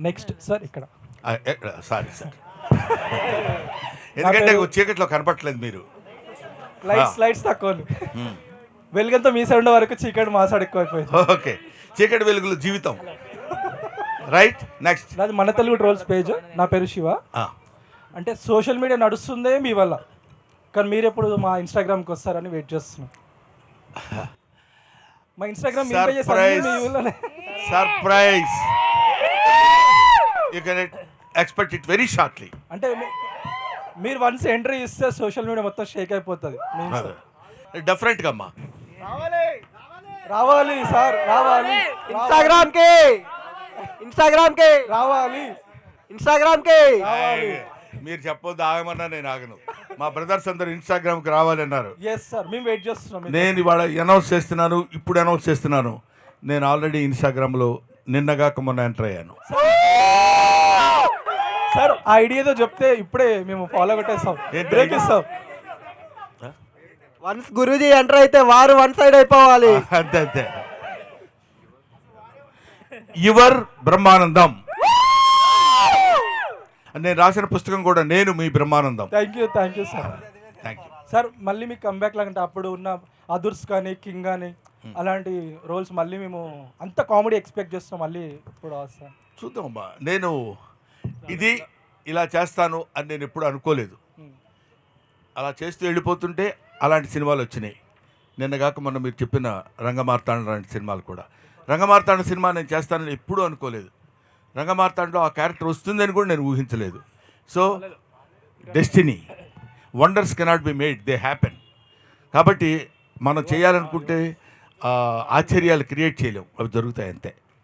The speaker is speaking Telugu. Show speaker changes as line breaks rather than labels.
నెక్స్ట్ సార్ ఇక్కడ
సారీ సార్, ఎందుకంటే చీకట్లో కనపట్లేదు మీరు.
లైట్స్ తక్కువ వెలుగంతా మీ సైడ్ ఉండే వరకు చీకటి మా సైడ్ ఎక్కువైపోయింది.
ఓకే, చీకటి వెలుగులు జీవితం. Right, next.
నాది మన తెలుగు ట్రోల్స్ పేజ్. నా పేరు శివ. అంటే సోషల్ మీడియా నడుస్తుందే మీ వల్ల, కానీ మీరు ఎప్పుడు మా ఇన్స్టాగ్రామ్కి వస్తారని వెయిట్ చేస్తున్నాం. మా Instagram
surprise, you can expect it very shortly.
అంటే మీరు వన్స్ ఎంట్రీ ఇస్తే సోషల్ మీడియా మొత్తం షేక్ అయిపోతుంది.
డెఫినెట్గా అమ్మా
రావాలి సార్, రావాలి
ఇన్స్టాగ్రామ్కి
రావాలి.
మీరు చెప్పొద్దు, ఆగమన్నా నేను ఆగను. మా బ్రదర్స్ అందరూ ఇన్స్టాగ్రామ్కి రావాలన్నారు.
ఎస్ సార్, మేము వెయిట్ చేస్తున్నాం.
నేను ఇవాళ అనౌన్స్ చేస్తున్నాను, ఇప్పుడు అనౌన్స్ చేస్తున్నాను. నేను ఆల్రెడీ ఇన్స్టాగ్రామ్లో నిన్నగాక మొన్న ఎంటర్ అయ్యాను.
సార్ ఆ ఐడియాతో చెప్తే ఇప్పుడే మేము ఫాలో కొట్టేస్తాం, బ్రేక్ ఇస్తాం.
వన్స్ గురూజీ ఎంటర్ అయితే వారు వన్ సైడ్ అయిపోవాలి.
అంతే అంతే. యువర్ బ్రహ్మానందం నేను రాసిన పుస్తకం కూడా నేను మీ Brahmanandam.
Thank you sir.
Thank you
sir. మళ్ళీ మీకు కంబ్యాక్ లాగంటే అప్పుడు ఉన్న అదుర్స్ కానీ కింగ్ కానీ అలాంటి రోల్స్ మళ్ళీ మేము అంత కామెడీ ఎక్స్పెక్ట్ చేస్తాం. మళ్ళీ ఇప్పుడు వస్తాం,
చూద్దామమ్మా. నేను ఇది ఇలా చేస్తాను అని నేను ఎప్పుడు అనుకోలేదు. అలా చేస్తూ వెళ్ళిపోతుంటే అలాంటి సినిమాలు వచ్చినాయి. నిన్నగాక మొన్న మీరు చెప్పిన రంగమార్తాండ లాంటి సినిమాలు కూడా. రంగమార్తాండ సినిమా నేను చేస్తానని ఎప్పుడూ అనుకోలేదు. రంగమార్తాండలో ఆ క్యారెక్టర్ వస్తుందని కూడా నేను ఊహించలేదు. So destiny, wonders cannot be made, they happen. కాబట్టి మనం చేయాలనుకుంటే ఆశ్చర్యాలు క్రియేట్ చేయలేం, అవి జరుగుతాయి అంతే.